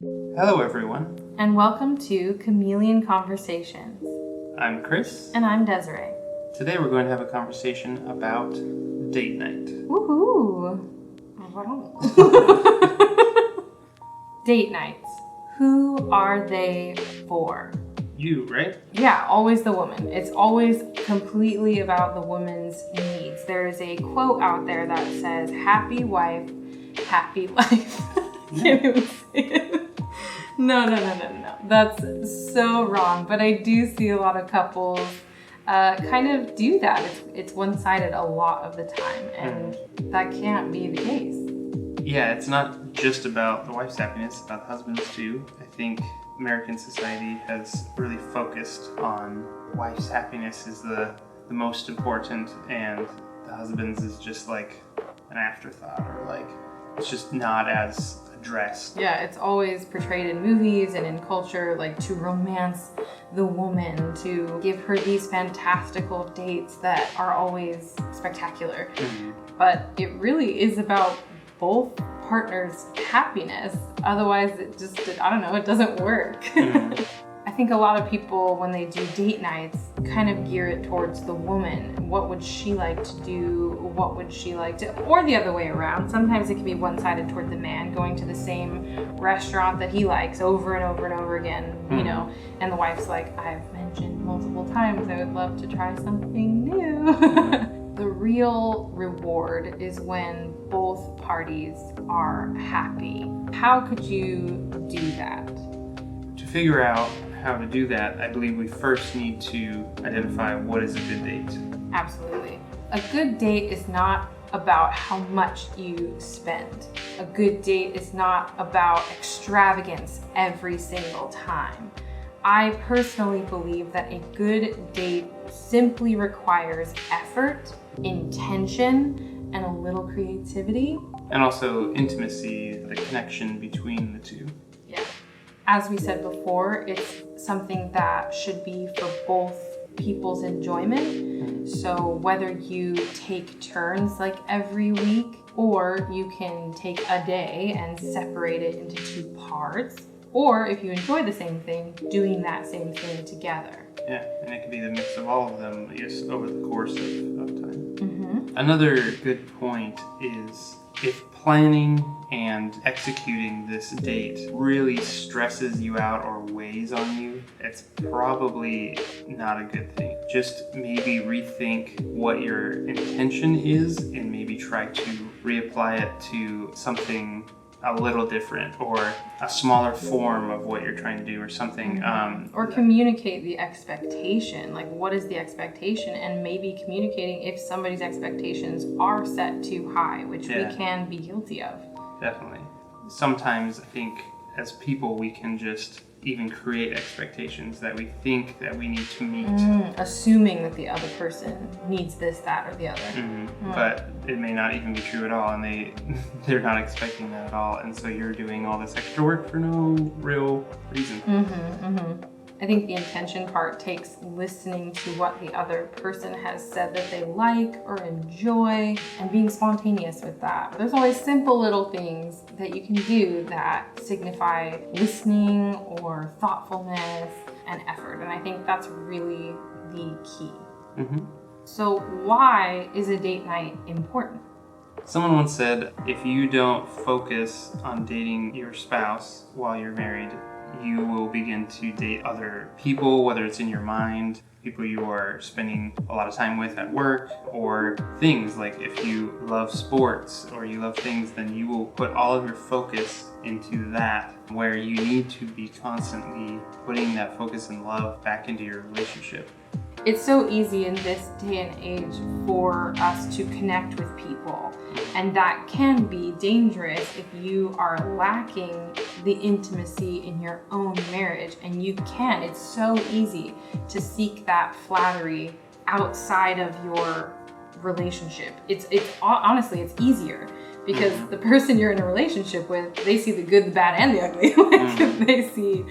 Hello everyone. And welcome to Chameleon Conversations. I'm Chris. And I'm Desiree. Today we're going to have a conversation about date night. Woohoo! Date nights. Who are they for? You, right? Yeah, always the woman. It's always completely about the woman's needs. There is a quote out there that says, happy wife, happy life. Can't even say it. No. That's so wrong. But I do see a lot of couples kind of do that. It's one-sided a lot of the time, and that can't be the case. Yeah, it's not just about the wife's happiness, it's about the husband's too. I think American society has really focused on wife's happiness is the most important, and the husband's is just like an afterthought, or like it's just not as addressed. Yeah, it's always portrayed in movies and in culture, like to romance the woman, to give her these fantastical dates that are always spectacular. Mm-hmm. But it really is about both partners' happiness. Otherwise, it doesn't work. Mm-hmm. I think a lot of people, when they do date nights, kind of gear it towards the woman. What would she like to do? What would she like to, or the other way around. Sometimes it can be one-sided toward the man, going to the same restaurant that he likes over and over and over again, you know, and the wife's like, I've mentioned multiple times, I would love to try something new. The real reward is when both parties are happy. How could you do that? To figure out how to do that, I believe we first need to identify what is a good date. Absolutely. A good date is not about how much you spend. A good date is not about extravagance every single time. I personally believe that a good date simply requires effort, intention, and a little creativity. And also intimacy, the connection between the two. Yeah. As we said before, it's something that should be for both people's enjoyment. So whether you take turns like every week, or you can take a day and separate it into two parts, or if you enjoy the same thing, doing that same thing together. Yeah, and it could be the mix of all of them just over the course of time. Mm-hmm. Another good point is if planning and executing this date really stresses you out or weighs on you, it's probably not a good thing. Just maybe rethink what your intention is and maybe try to reapply it to something a little different, or a smaller form of what you're trying to do, or something. Or communicate the expectation. Like, what is the expectation? And maybe communicating if somebody's expectations are set too high, which we can be guilty of. Definitely. Sometimes I think as people we can just even create expectations that we think that we need to meet. Assuming that the other person needs this, that, or the other. But it may not even be true at all, and they're not expecting that at all, and so you're doing all this extra work for no real reason. I think the intention part takes listening to what the other person has said that they like or enjoy, and being spontaneous with that. But there's always simple little things that you can do that signify listening or thoughtfulness and effort. And I think that's really the key. So why is a date night important? Someone once said, if you don't focus on dating your spouse while you're married, you will begin to date other people, whether it's in your mind, people you are spending a lot of time with at work, or things like if you love sports or you love things, then you will put all of your focus into that, where you need to be constantly putting that focus and love back into your relationship. It's so easy in this day and age for us to connect with people, and that can be dangerous if you are lacking the intimacy in your own marriage. And it's so easy to seek that flattery outside of your relationship. It's honestly, it's easier because the person you're in a relationship with, they see the good, the bad, and the ugly. They see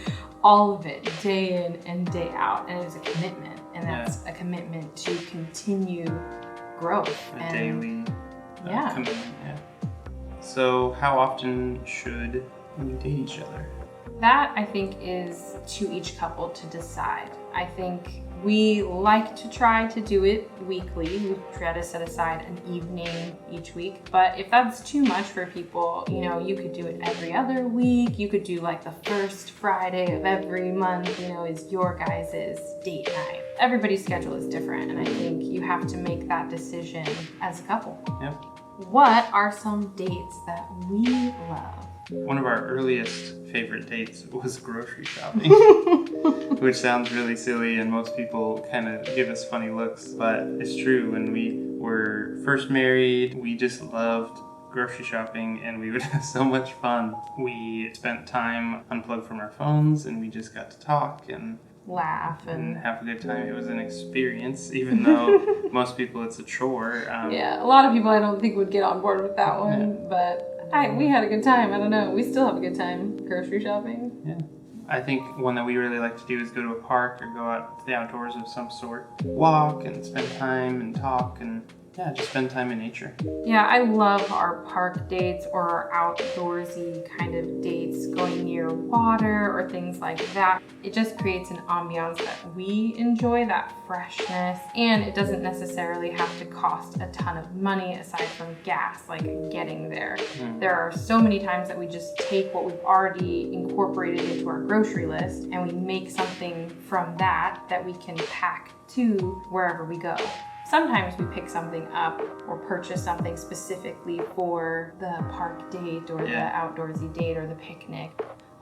all of it day in and day out, and it's a commitment. And that's a commitment to continue growth. A daily commitment, So how often should you date each other? That, I think, is to each couple to decide. I think we like to try to do it weekly. We try to set aside an evening each week. But if that's too much for people, you could do it every other week. You could do like the first Friday of every month, is your guys' date night. Everybody's schedule is different, and I think you have to make that decision as a couple. Yep. What are some dates that we love? One of our earliest favorite dates was grocery shopping, which sounds really silly and most people kind of give us funny looks, but it's true. When we were first married, we just loved grocery shopping and we would have so much fun. We spent time unplugged from our phones and we just got to talk and laugh and have a good time. It was an experience, even though most people it's a chore. Yeah, a lot of people I don't think would get on board with that one, but we had a good time. I don't know. We still have a good time grocery shopping. Yeah. I think one that we really like to do is go to a park or go out to the outdoors of some sort. Walk and spend time and talk and just spend time in nature. Yeah, I love our park dates or our outdoorsy kind of dates, going near water or things like that. It just creates an ambiance that we enjoy, that freshness, and it doesn't necessarily have to cost a ton of money aside from gas, like getting there. There are so many times that we just take what we've already incorporated into our grocery list and we make something from that we can pack to wherever we go. Sometimes we pick something up or purchase something specifically for the park date or the outdoorsy date or the picnic.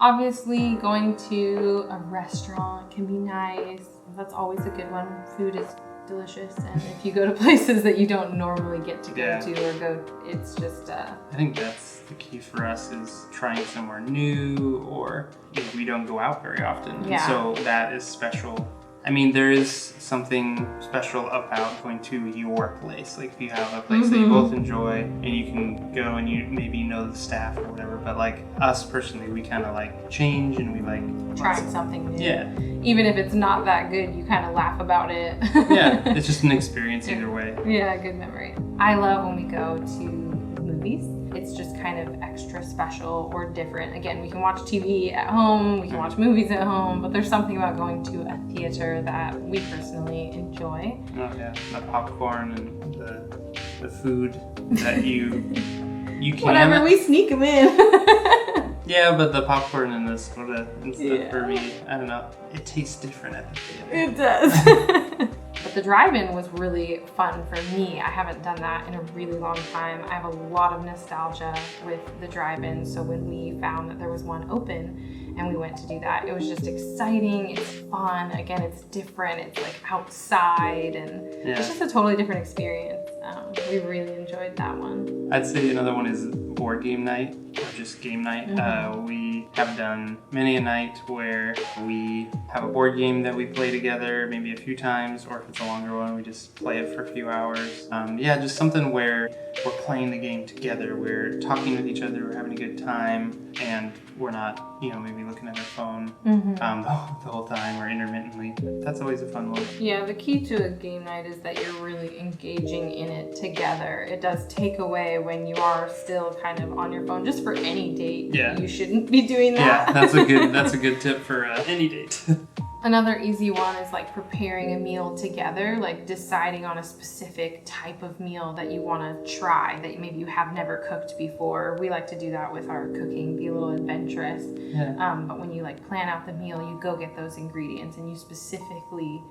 Obviously, going to a restaurant can be nice. That's always a good one. Food is delicious, and if you go to places that you don't normally get to go to or go, it's just I think that's the key for us, is trying somewhere new, or we don't go out very often. Yeah. So that is special. I mean, there is something special about going to your place. Like if you have a place that you both enjoy and you can go and you maybe know the staff or whatever, but like us personally, we kind of like change and we like trying something new. Yeah. Even if it's not that good, you kind of laugh about it. Yeah, it's just an experience either way. Yeah, good memory. I love when we go to movies. It's just kind of extra special or different. Again, we can watch TV at home, we can watch movies at home, but there's something about going to a theater that we personally enjoy. Oh yeah, the popcorn and the food that you can. Whatever, we sneak them in. Yeah, but the popcorn and the soda and stuff for me, I don't know, it tastes different at the theater. It does. But the drive-in was really fun for me. I haven't done that in a really long time. I have a lot of nostalgia with the drive-in, so when we found that there was one open and we went to do that, it was just exciting, it's fun, again, it's different, it's like outside, and it's just a totally different experience. We really enjoyed that one. I'd say another one is board game night, or just game night. We have done many a night where we have a board game that we play together maybe a few times, or if it's a longer one, we just play it for a few hours. Just something where we're playing the game together, we're talking with each other, we're having a good time, and we're not, maybe looking at our phone the whole time or intermittently. That's always a fun one. Yeah, the key to a game night is that you're really engaging in it together. It does take away when you are still kind of on your phone, just for any date. Yeah. You shouldn't be doing that. Yeah, that's a good tip for any date. Another easy one is like preparing a meal together, like deciding on a specific type of meal that you want to try that maybe you have never cooked before. We like to do that with our cooking, be a little adventurous. Yeah. But when you like plan out the meal, you go get those ingredients and you specifically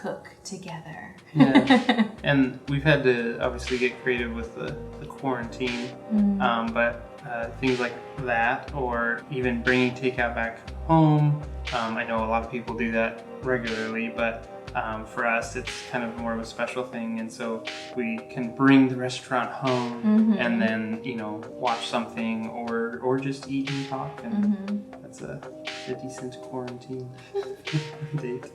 cook together. Yeah. And we've had to obviously get creative with the quarantine, but things like that, or even bringing takeout back home. I know a lot of people do that regularly, but for us it's kind of more of a special thing, and so we can bring the restaurant home and then watch something or just eat and talk, and that's a decent quarantine date.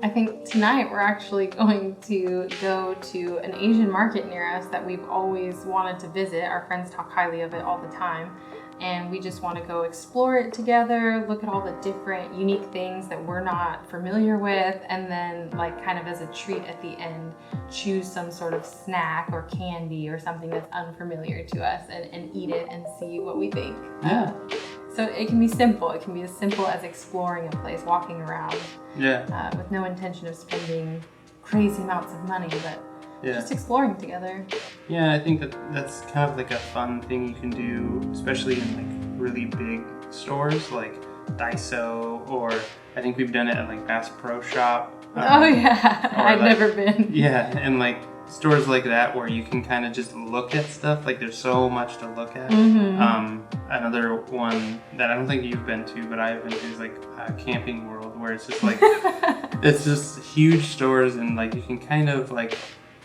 I think tonight we're actually going to go to an Asian market near us that we've always wanted to visit. Our friends talk highly of it all the time, and we just want to go explore it together, look at all the different unique things that we're not familiar with, and then like kind of as a treat at the end, choose some sort of snack or candy or something that's unfamiliar to us and eat it and see what we think. Yeah. So it can be simple. It can be as simple as exploring a place, walking around. Yeah. With no intention of spending crazy amounts of money, but just exploring together. Yeah, I think that's kind of like a fun thing you can do, especially in like really big stores like Daiso, or I think we've done it at like Bass Pro Shop. Oh yeah, I've never been. Yeah, and like stores like that where you can kind of just look at stuff. Like there's so much to look at. Another one that I don't think you've been to, but I've been to is like Camping World, where it's just like it's just huge stores, and like you can kind of like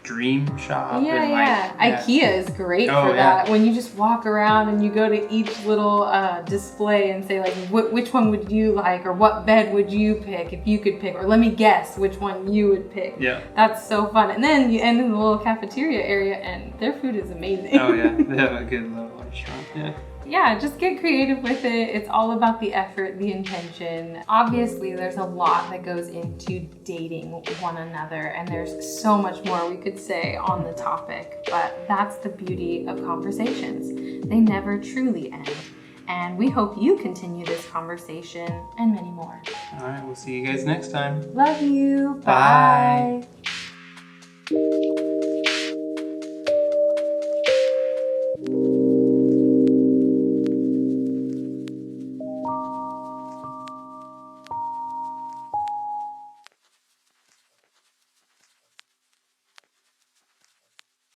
dream shop. Yeah. IKEA is great for that. When you just walk around and you go to each little display and say like, which one would you like, or what bed would you pick if you could pick, or let me guess which one you would pick. Yeah. That's so fun. And then you end in the little cafeteria area, and their food is amazing. Oh yeah, they have a good little restaurant. Yeah. Yeah, just get creative with it. It's all about the effort, the intention. Obviously, there's a lot that goes into dating one another, and there's so much more we could say on the topic, but that's the beauty of conversations. They never truly end. And we hope you continue this conversation and many more. All right, we'll see you guys next time. Love you. Bye.